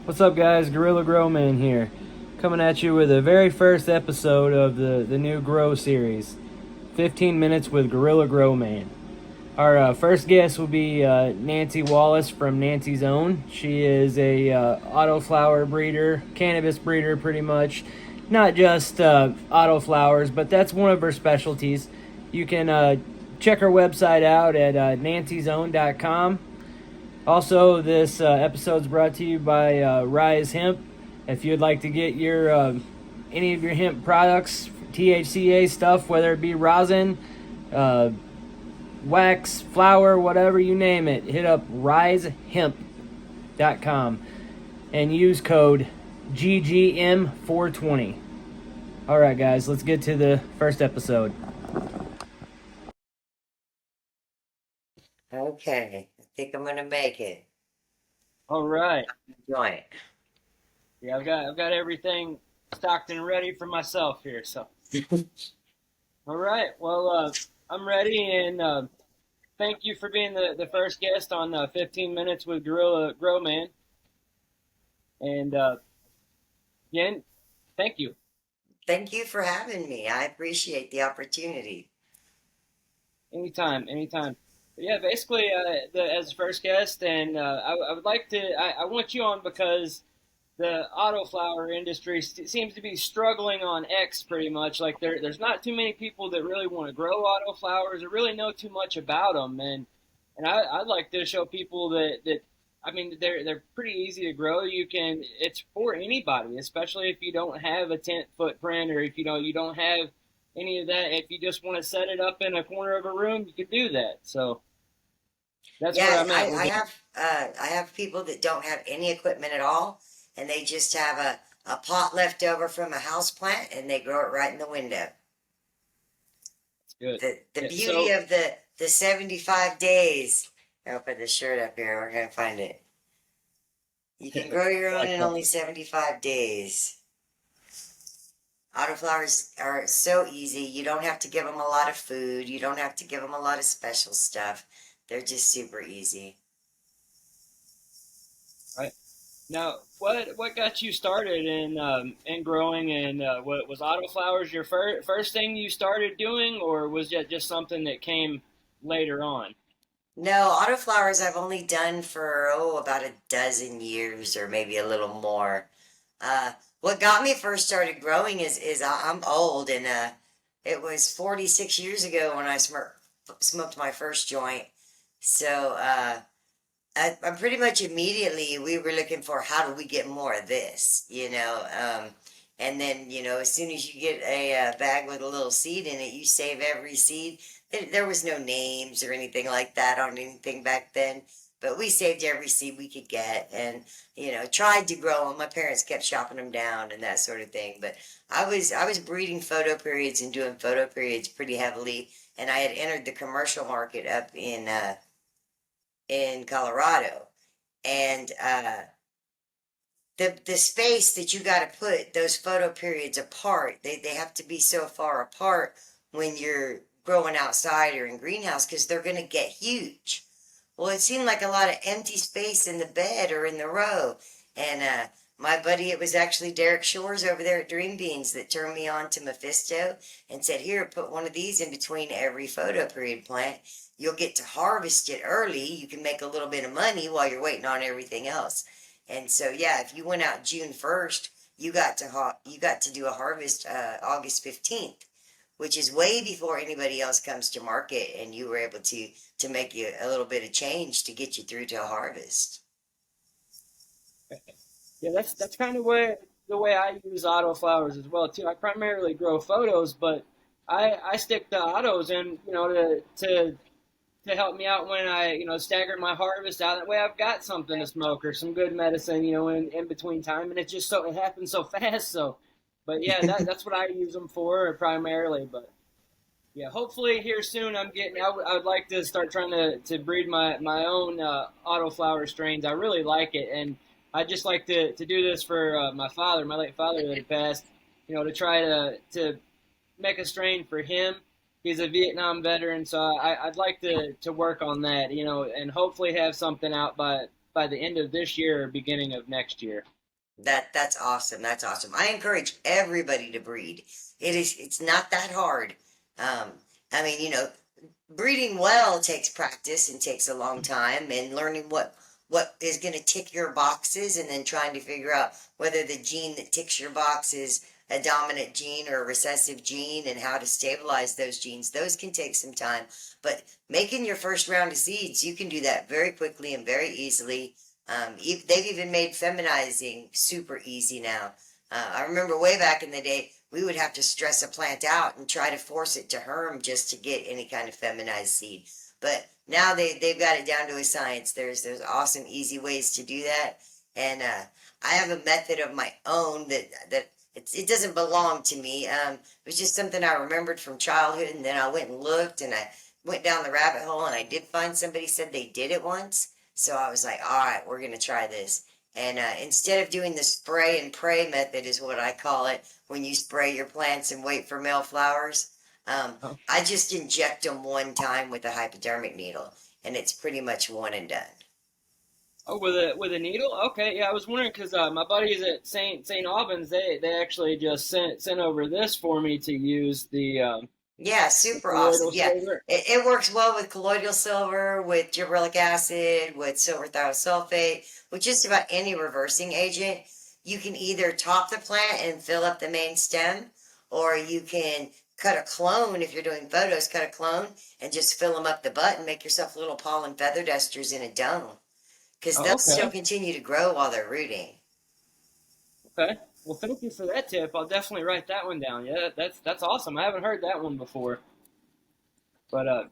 What's up, guys? GurrillaGrowman here, coming at you with the very first episode of the new Grow series, 15 Minutes with GurrillaGrowman. Our first guest will be Nancy Wallace from Nancy's Own. She is a autoflower breeder, cannabis breeder, pretty much. Not just autoflowers, but that's one of her specialties. You can check her website out at nancysown.com. Also, this episode is brought to you by Rise Hemp. If you'd like to get your any of your hemp products, THCA stuff, whether it be rosin, uh, wax, flour, whatever you name it, hit up risehemp.com and use code GGM420. All right, guys, let's get to the first episode. Okay, I think I'm gonna make it. All right. Joint. Yeah, I've got everything stocked and ready for myself here. So, all right. Well, I'm ready, and thank you for being the first guest on 15 Minutes with Gorilla Growman. And again, thank you. Thank you for having me. I appreciate the opportunity. Anytime, anytime. But yeah, basically, as the first guest, and I would like to. I want you on because the autoflower industry seems to be struggling on X pretty much. Like there's not too many people that really want to grow autoflowers or really know too much about them. And I'd like to show people that I mean they're pretty easy to grow. It's for anybody, especially if you don't have a tent footprint or if you don't have any of that. If you just want to set it up in a corner of a room, you can do that. So that's where Yeah, I'm I, at I with it. have I have people that don't have any equipment at all, and they just have a pot left over from a house plant, and they grow it right in the window. It's good. The Yeah. beauty So of the 75 days. I'll put this shirt up here. We're gonna find it. You can grow your I own like in that. only 75 days. Autoflowers are so easy. You don't have to give them a lot of food. You don't have to give them a lot of special stuff. They're just super easy. Right. Now, what got you started in growing, and what was autoflowers your first thing you started doing, or was that just something that came later on? No, autoflowers I've only done for, about a dozen years or maybe a little more. What got me first started growing is I'm old, and it was 46 years ago when I smoked my first joint. So I pretty much immediately we were looking for how do we get more of this, and then as soon as you get a bag with a little seed in it, you save every seed. There was no names or anything like that on anything back then, but we saved every seed we could get, and tried to grow them. My parents kept chopping them down and that sort of thing, but I was breeding photo periods and doing photo periods pretty heavily, and I had entered the commercial market up in Colorado, and the space that you got to put those photo periods apart, they have to be so far apart when you're growing outside or in greenhouse because they're going to get huge. Well, it seemed like a lot of empty space in the bed or in the row, and my buddy, it was actually Derek Shores over there at Dream Beans that turned me on to Mephisto and said, "Here, put one of these in between every photo period plant. You'll get to harvest it early. You can make a little bit of money while you're waiting on everything else." And so, yeah, if you went out June 1st, you got to do a harvest August 15th, which is way before anybody else comes to market, and you were able to make you a little bit of change to get you through to a harvest. Yeah, that's kind of the way I use autoflowers as well too. I primarily grow photos, but I stick to autos and to help me out when I stagger my harvest out. That way I've got something to smoke or some good medicine in between time, and it happens so fast. So, but yeah, that's what I use them for primarily. But yeah, hopefully here soon I would like to start trying to breed my own autoflower strains. I really like it, and I just like to do this for my father, my late father that had passed. To try to make a strain for him. He's a Vietnam veteran, so I'd like to work on that, and hopefully have something out by the end of this year or beginning of next year. That's awesome. That's awesome. I encourage everybody to breed. It's not that hard. Um, I mean, breeding well takes practice and takes a long time, and learning what is going to tick your boxes, and then trying to figure out whether the gene that ticks your box is a dominant gene or a recessive gene, and how to stabilize those genes. Those can take some time, but making your first round of seeds, you can do that very quickly and very easily. They've even made feminizing super easy now. I remember way back in the day, we would have to stress a plant out and try to force it to herm just to get any kind of feminized seed. But now they've got it down to a science. There's awesome, easy ways to do that. And I have a method of my own that it doesn't belong to me. It was just something I remembered from childhood, and then I went and looked, and I went down the rabbit hole, and I did find somebody said they did it once. So I was like, all right, we're going to try this. And instead of doing the spray and pray method, is what I call it, when you spray your plants and wait for male flowers, Oh, I just inject them one time with a hypodermic needle, and it's pretty much one and done. oh, with a needle? Okay, yeah, I was wondering because my buddies at Saint Albans, they actually just sent over this for me to use Yeah, the super awesome. colloidal Yeah, silver. it works well with colloidal silver, with gibberellic acid, with silver thiosulfate, with just about any reversing agent. You can either top the plant and fill up the main stem, or you can cut a clone if you're doing photos, cut a clone and just fill them up the butt and make yourself little pollen feather dusters in a dome, because Oh, they'll still okay, continue to grow while they're rooting. okay. Well, thank you for that tip. I'll definitely write that one down. Yeah, that's awesome. I haven't heard that one before. But uh,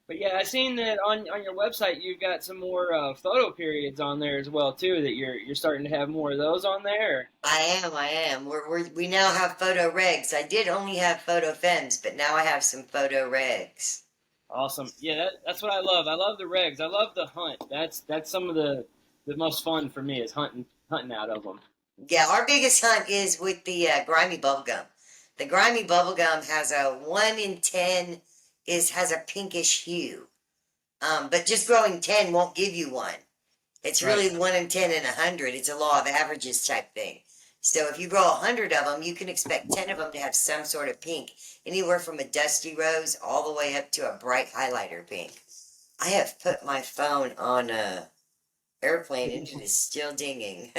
but yeah, I seen that on your website you've got some more photo periods on there as well too. That you're starting to have more of those on there. I am. We now have photo regs. I did only have photo femmes, but now I have some photo regs. Awesome. Yeah, that's what I love. I love the regs. I love the hunt. That's some of the most fun for me is hunting out of them. Yeah, our biggest hunt is with the grimy bubblegum. The grimy bubblegum has a 1 in 10 has a pinkish hue. But just growing 10 won't give you one. It's Right. really 1 in 10 and 100. It's a law of averages type thing. So if you grow 100 of them, you can expect 10 of them to have some sort of pink, anywhere from a dusty rose all the way up to a bright highlighter pink. I have put my phone on a airplane and it is still dinging.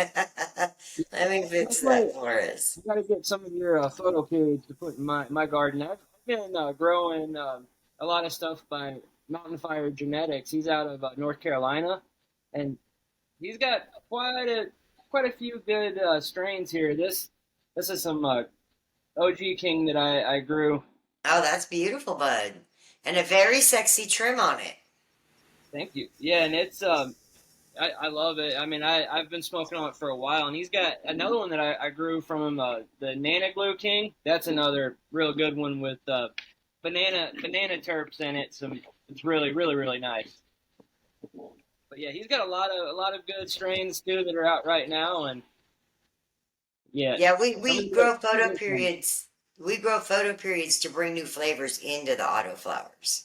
Let me fix That's why that I for us. got to get some of your photo periods to put in my garden. I've been growing a lot of stuff by Mountain Fire Genetics. He's out of North Carolina, and he's got quite a few good strains here. This is some OG King that I grew. Oh, that's beautiful, bud. And a very sexy trim on it. Thank you. Yeah, and it's I love it. I mean, I've been smoking on it for a while, and he's got another one that I grew from him, the Nana Glue King. That's another real good one with banana terps in it. Some it's really nice. But yeah, he's got a lot of good strains too that are out right now, and yeah, Yeah, some of we the grow photo periods. We grow photo periods to bring new flavors into the autoflowers.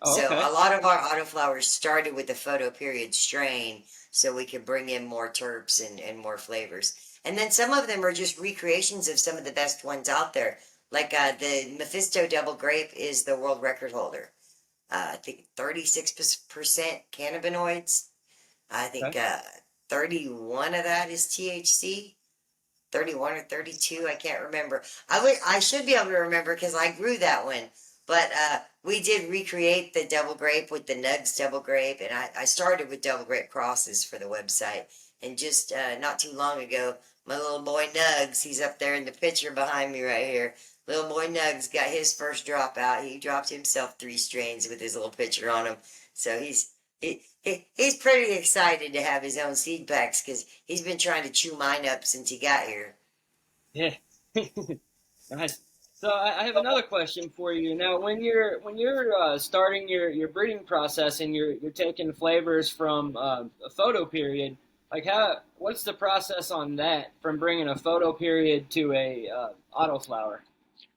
oh, So okay. a lot of our autoflowers started with the photo period strain so we could bring in more terps and more flavors. And then some of them are just recreations of some of the best ones out there. Like the Mephisto Double Grape is the world record holder. I think 36% cannabinoids. I think Okay. 31 of that is THC. 31 or 32, I can't remember. I should be able to remember because I grew that one. But we did recreate the double grape with the Nugs double grape, and I started with double grape crosses for the website. And just not too long ago, my little boy Nugs, he's up there in the picture behind me right here. Little boy Nugs got his first drop out. He dropped himself 3 strains with his little picture on him. So he's pretty excited to have his own seed packs because he's been trying to chew mine up since he got here. Yeah. Nice. So I have another question for you. Now, when you're starting your breeding process and you're taking flavors from a photo period, like how what's the process on that from bringing a photo period to a autoflower?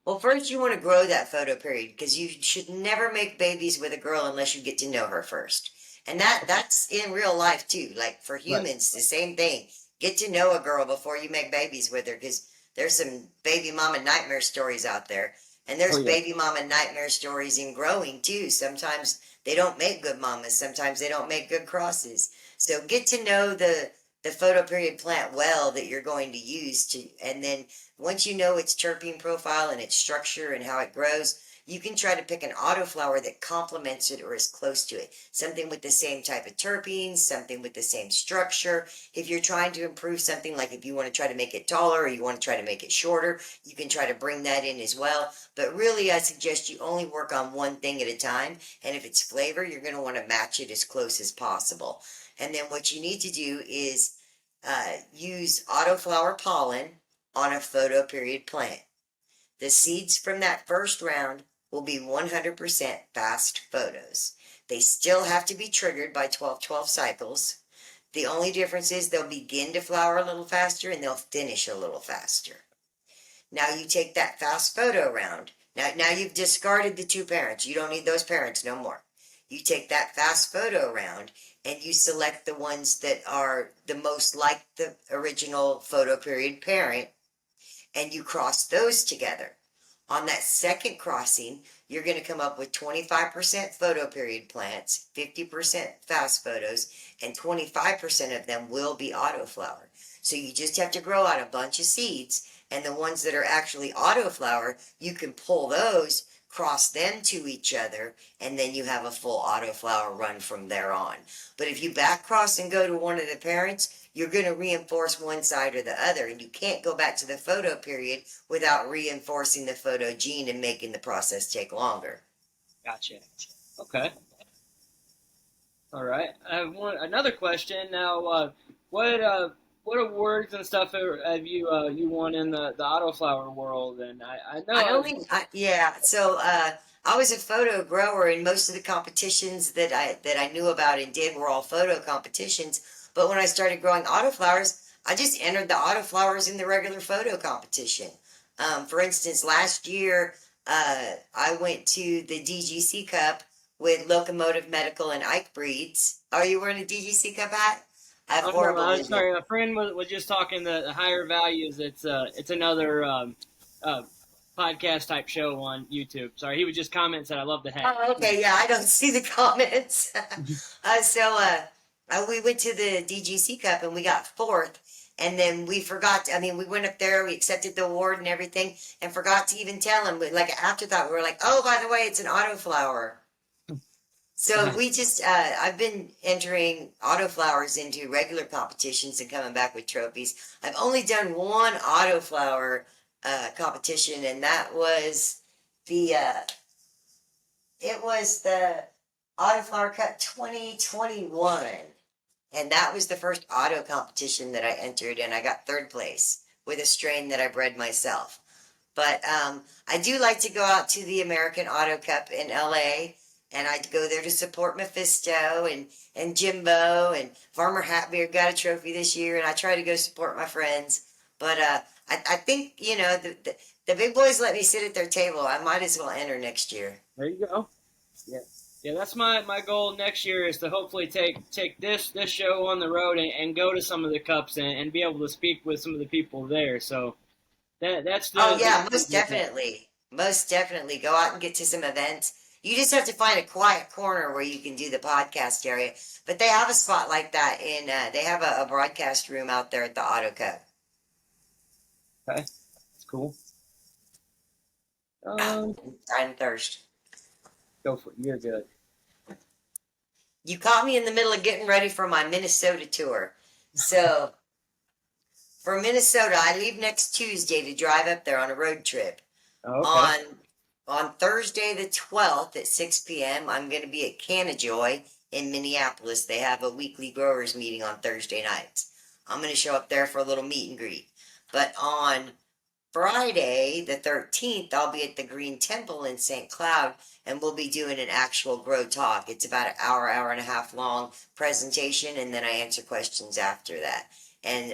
Well, first you want to grow that photo period because you should never make babies with a girl unless you get to know her first. And Okay. that's in real life too. Like for Right. humans, the same thing. Get to know a girl before you make babies with her, because there's some baby mama nightmare stories out there. And Oh there's yeah. baby mama nightmare stories in growing too. Sometimes they don't make good mamas. Sometimes they don't make good crosses. So get to know the photoperiod plant well that you're going to use to, and then once you know its terpene profile and its structure and how it grows, you can try to pick an autoflower that complements it or is close to it. Something with the same type of terpenes, something with the same structure. If you're trying to improve something, like if you want to try to make it taller or you want to try to make it shorter, you can try to bring that in as well. But really, I suggest you only work on one thing at a time. And if it's flavor, you're going to want to match it as close as possible. And then what you need to do is use autoflower pollen on a photoperiod plant. The seeds from that first round will be 100% fast photos. They still have to be triggered by 12-12 cycles. The only difference is they'll begin to flower a little faster and they'll finish a little faster. Now you take that fast photo round. Now you've discarded the two parents. You don't need those parents no more. You take that fast photo round and you select the ones that are the most like the original photoperiod parent, and you cross those together. On that second crossing, you're going to come up with 25% photoperiod plants, 50% fast photos, and 25% of them will be autoflower. So you just have to grow out a bunch of seeds, and the ones that are actually autoflower, you can pull those, cross them to each other, and then you have a full autoflower run from there on. But if you back cross and go to one of the parents, you're going to reinforce one side or the other, and you can't go back to the photo period without reinforcing the photo gene and making the process take longer. Gotcha. Okay. All right. I have another question now. What what awards and stuff have you won in the autoflower world? And I know Yeah. So I was a photo grower, and most of the competitions that I knew about and did were all photo competitions. But when I started growing autoflowers, I just entered the autoflowers in the regular photo competition. For instance, last year I went to the DGC Cup with Locomotive Medical and Ike Breeds. Are you wearing a DGC Cup hat? I have oh no, horrible I'm vision. sorry. A friend was just talking the higher values. It's another uh, podcast type show on YouTube. Sorry, he was just commenting said I love the hat. Oh, okay. Yeah, I don't see the comments. We went to the DGC Cup and we got fourth. And then we forgot. I mean, we went up there, we accepted the award and everything, and forgot to even tell him. But like afterthought, we were like, "Oh, by the way, it's an autoflower." So we just, I've been entering autoflowers into regular competitions and coming back with trophies. I've only done one autoflower competition, and that was the it was the Autoflower Cup 2021. And that was the first auto competition that I entered, and I got third place with a strain that I bred myself. But I do like to go out to the American Auto Cup in LA, and I go there to support Mephisto and Jimbo, and Farmer Hatbeard got a trophy this year, and I try to go support my friends. But I think, the big boys let me sit at their table. I might as well enter next year. There you go. Yeah. Yeah, that's my goal next year is to hopefully take this show on the road and go to some of the cups and be able to speak with some of the people there. So that's Oh the yeah, most definitely. Most definitely. Go out and get to some events. You just have to find a quiet corner where you can do the podcast area. But they have a spot like that in they have a broadcast room out there at the Auto Cup. okay. That's cool. Ah, Um, I'm thirst. go for it. You're good. You caught me in the middle of getting ready for my Minnesota tour. So for Minnesota, I leave next Tuesday to drive up there on a road trip. Oh, okay. On on Thursday the 12th at 6 p.m., I'm going to be at Canajoy in Minneapolis. They have a weekly growers meeting on Thursday nights. I'm going to show up there for a little meet and greet. But on Friday the 13th, I'll be at the Green Temple in St. Cloud, and we'll be doing an actual grow talk. It's about an hour and a half long presentation, and then I answer questions after that. And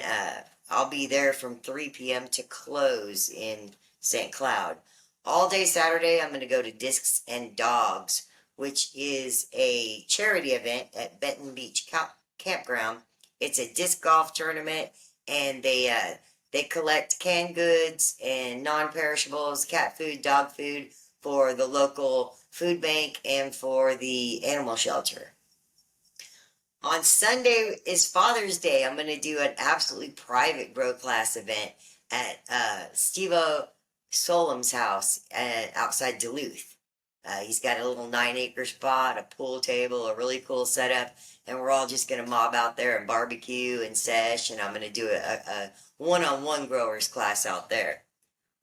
I'll be there from 3 p.m. to close in St. Cloud. All day Saturday, I'm going to go to Discs and Dogs, which is a charity event at Benton Beach Campground. It's a disc golf tournament, and they collect canned goods and non-perishables, cat food, dog food for the local food bank and for the animal shelter. On Sunday is Father's Day. I'm going to do an absolutely private grow class event at Steve Solom's house outside Duluth. He's got a little 9 acre spot, a pool table, a really cool setup, and we're all just going to mob out there and barbecue and sesh, and I'm going to do a one-on-one growers class out there.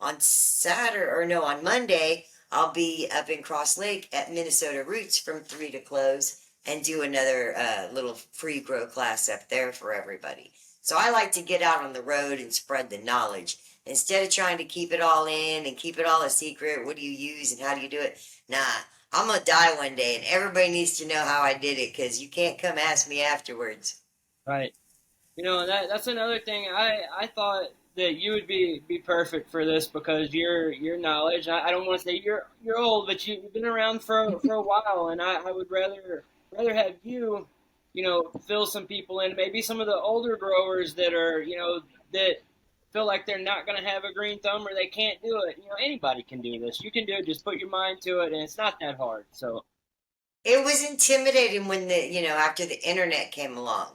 On Saturday, or no, on Monday, I'll be up in Cross Lake at Minnesota Roots from 3 to close and do another little free grow class up there for everybody. So I like to get out on the road and spread the knowledge. Instead of trying to keep it all in and keep it all a secret, what do you use and how do you do it? Nah, I'm going to die one day and everybody needs to know how I did it because you can't come ask me afterwards. Right. That's another thing. I thought that you would be perfect for this because your knowledge. I don't want to say you're old, but you've been around for a while, and I would rather have you, fill some people in. Maybe some of the older growers that are that feel like they're not going to have a green thumb or they can't do it. Anybody can do this. You can do it. Just put your mind to it, and it's not that hard. So It was intimidating when after the internet came along.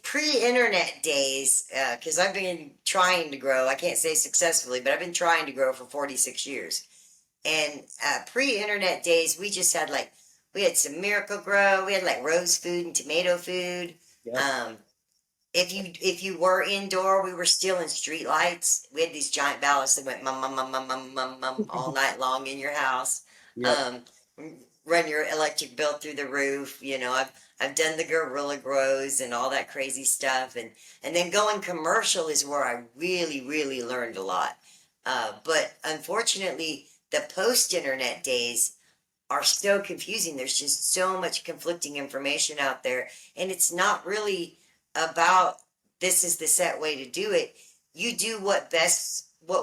Pre-internet days, because I've been trying to grow. I can't say successfully, but I've been trying to grow for 46 years. And pre-internet days, we had some Miracle Grow. We had like rose food and tomato food. yeah, Um, if you were indoor, we were still in street lights. We had these giant ballasts that went mum mum mum mum mum mum mum all night long in your house. yep. Um, run your electric bill through the roof. I've done the Gorilla Grows and all that crazy stuff, and then going commercial is where I really really learned a lot. But unfortunately, the post internet days are so confusing. There's just so much conflicting information out there, and it's not really about this is the set way to do it. You do what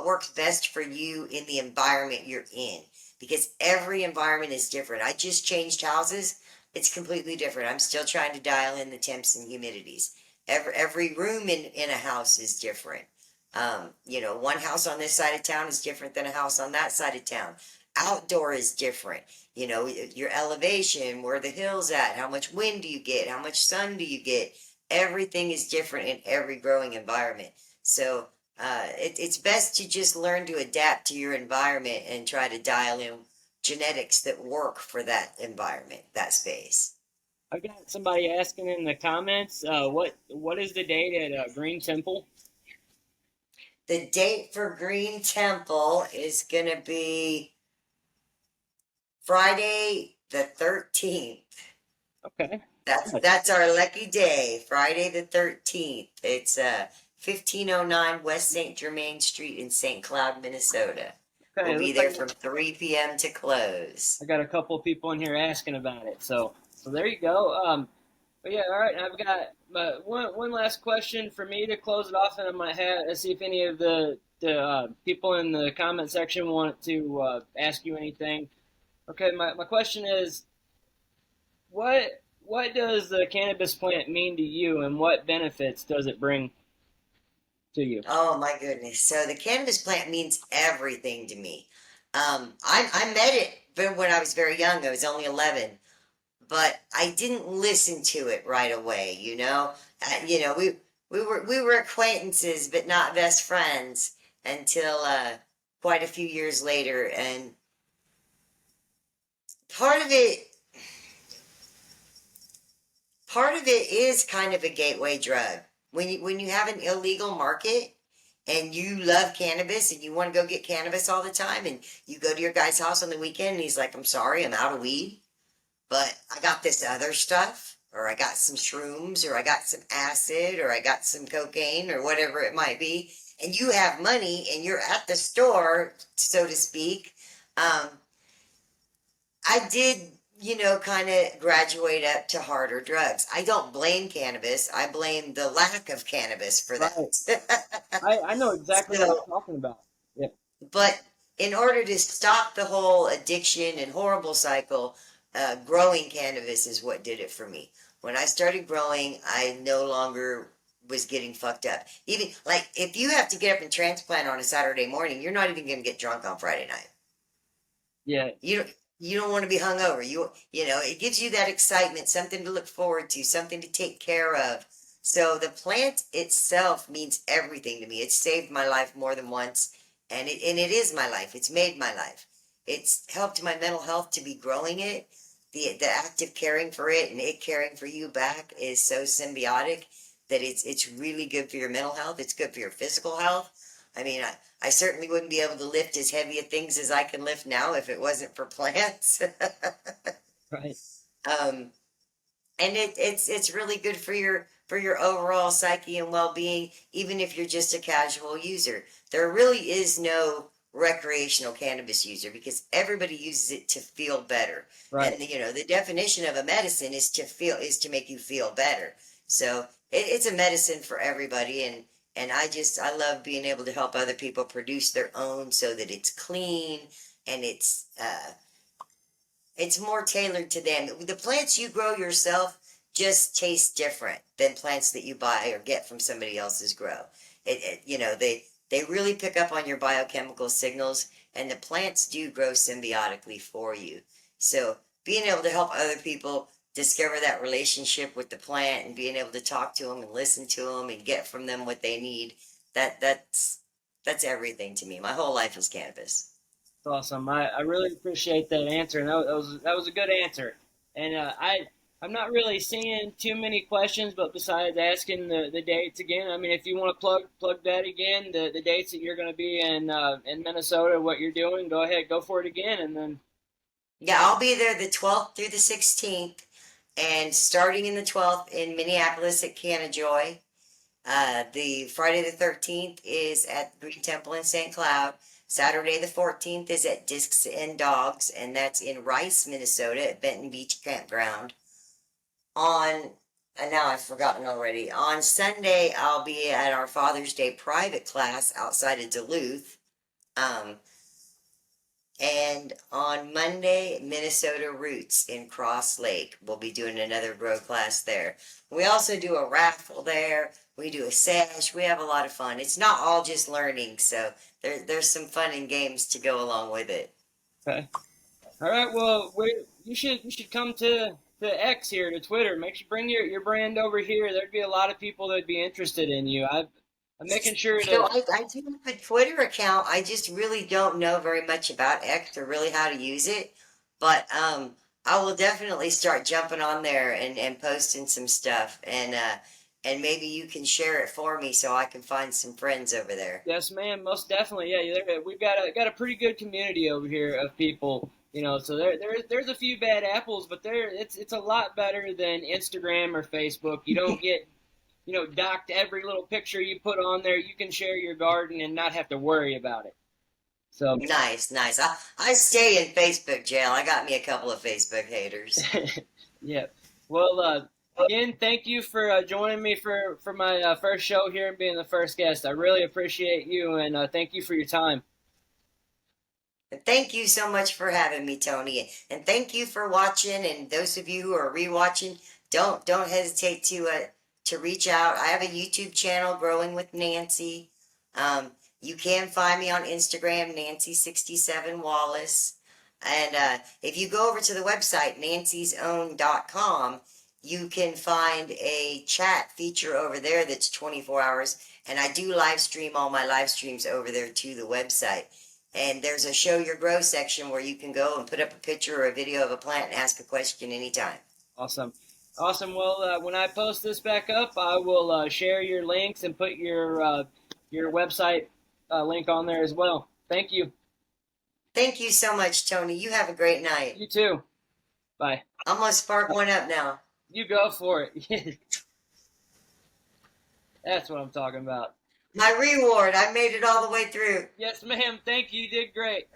works best for you in the environment you're in, because every environment is different. I just changed houses. It's completely different. I'm still trying to dial in the temps and humidities. Every room in a house is different. One house on this side of town is different than a house on that side of town. Outdoor is different. Your elevation, where the hill's at, how much wind do you get, how much sun do you get. Everything is different in every growing environment. So it's best to just learn to adapt to your environment and try to dial in genetics that work for that environment, that space. I got somebody asking in the comments, what is the date at Green Temple? The date for Green Temple is going to be Friday the 13th. Okay. That's our lucky day, Friday the 13th. It's 1509 West St. Germain Street in St. Cloud, Minnesota. Okay. We'll It be looks there like from 3 p.m. to close. I got a couple of people in here asking about it. So there you go. But yeah, all right. I've got one last question for me to close it off, and I might see if any of the people in the comment section want to ask you anything. Okay, my question is, what does the cannabis plant mean to you, and what benefits does it bring to you? Oh my goodness. So the cannabis plant means everything to me. I met it when I was very young. I was only 11, but I didn't listen to it right away. We were acquaintances, but not best friends until quite a few years later. And part of it, part of it is kind of a gateway drug. When you have an illegal market and you love cannabis and you want to go get cannabis all the time and you go to your guy's house on the weekend and he's like, I'm sorry, I'm out of weed, but I got this other stuff, or I got some shrooms, or I got some acid, or I got some cocaine, or whatever it might be, and you have money and you're at the store, so to speak. um, I did, kind of graduate up to harder drugs. I don't blame cannabis. I blame the lack of cannabis for Right. that. I know exactly what So, you're talking about. Yeah. but in order to stop the whole addiction and horrible cycle, growing cannabis is what did it for me. When I started growing, I no longer was getting fucked up. Even like if you have to get up and transplant on a Saturday morning, you're not even going to get drunk on Friday night. Yeah, You don't you don't want to be hungover. You know it gives you that excitement, something to look forward to, something to take care of. So the plant itself means everything to me. It's saved my life more than once, and it is my life. It's made my life. It's helped my mental health to be growing it. The act of caring for it and it caring for you back is so symbiotic that it's really good for your mental health. It's good for your physical health. I mean, I certainly wouldn't be able to lift as heavy of things as I can lift now if it wasn't for plants. right. um, and it's really good for your overall psyche and well-being, even if you're just a casual user. There really is no recreational cannabis user because everybody uses it to feel better. Right. And the definition of a medicine is to make you feel better. So it's a medicine for everybody, and I love being able to help other people produce their own so that it's clean and it's more tailored to them. The plants you grow yourself just taste different than plants that you buy or get from somebody else's grow. They really pick up on your biochemical signals, and the plants do grow symbiotically for you. So being able to help other people discover that relationship with the plant and being able to talk to them and listen to them and get from them what they need, that's everything to me. My whole life is cannabis. Awesome. I really appreciate that answer, and that was a good answer. And I'm not really seeing too many questions, but besides asking the dates again, I mean, if you want to plug that again, the dates that you're going to be in Minnesota, what you're doing, go ahead, go for it again, and then Yeah, I'll be there the 12th through the 16th, and starting in the 12th in Minneapolis at Canajoy. The Friday the 13th is at Green Temple in St. Cloud. Saturday the 14th is at Discs and Dogs, and that's in Rice, Minnesota at Benton Beach Campground. On, and now I've forgotten already, on Sunday I'll be at our Father's Day private class outside of Duluth. Um, and on Monday, Minnesota Roots in Cross Lake. We'll be doing another grow class there. We also do a raffle there. We do a sesh. We have a lot of fun. It's not all just learning, so there's some fun and games to go along with it. okay. All right. Well, you should come to X here to Twitter. Make sure bring your brand over here. There'd be a lot of people that'd be interested in you. I'm making sure So to. I do have a Twitter account. I just really don't know very much about X or really how to use it. But I will definitely start jumping on there and posting some stuff, and maybe you can share it for me so I can find some friends over there. Yes, ma'am. Most definitely. Yeah, we've got a pretty good community over here of people. So there's a few bad apples, but it's a lot better than Instagram or Facebook. You don't get docked every little picture you put on there. You can share your garden and not have to worry about it. So Nice, nice. I stay in Facebook jail. I got me a couple of Facebook haters. yeah. Well, again, thank you for joining me for my first show here and being the first guest. I really appreciate you, and thank you for your time. Thank you so much for having me, Tony, and thank you for watching. And those of you who are rewatching, don't hesitate to reach out. I have a YouTube channel, Growing with Nancy. You can find me on Instagram, Nancy67Wallace. And if you go over to the website, nancysown.com, you can find a chat feature over there that's 24 hours. And I do live stream all my live streams over there to the website. And there's a show your grow section where you can go and put up a picture or a video of a plant and ask a question anytime. Awesome. Awesome. Well, when I post this back up, I will share your links and put your website link on there as well. Thank you. Thank you so much, Tony. You have a great night. You too. Bye. I'm going to spark one up now. You go for it. That's what I'm talking about. My reward. I made it all the way through. Yes, ma'am. Thank you. You did great.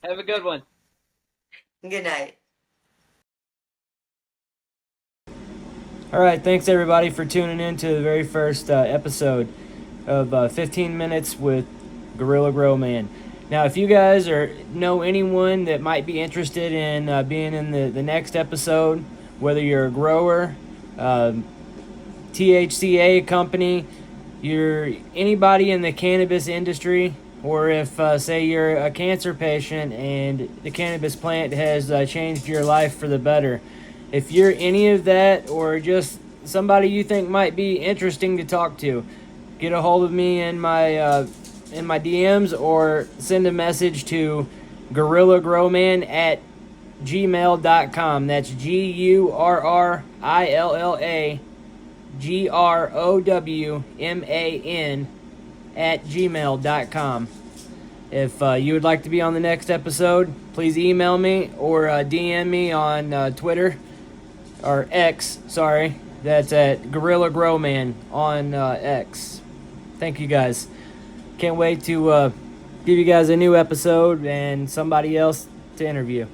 Have a good one. Good night. All right. Thanks, everybody, for tuning in to the very first episode of 15 Minutes with GurrillaGrowman. Now, if you guys know anyone that might be interested in being in the next episode, whether you're a grower, THCA company, you're anybody in the cannabis industry, or if say you're a cancer patient and the cannabis plant has changed your life for the better. If you're any of that, or just somebody you think might be interesting to talk to, get a hold of me in my DMs, or send a message to GurrillaGrowman at gmail.com. That's GurrillaGrowman at gmail.com. If you would like to be on the next episode, please email me or DM me on Twitter, or X, sorry. That's at GurrillaGrowman on X. Thank you guys. Can't wait to give you guys a new episode and somebody else to interview.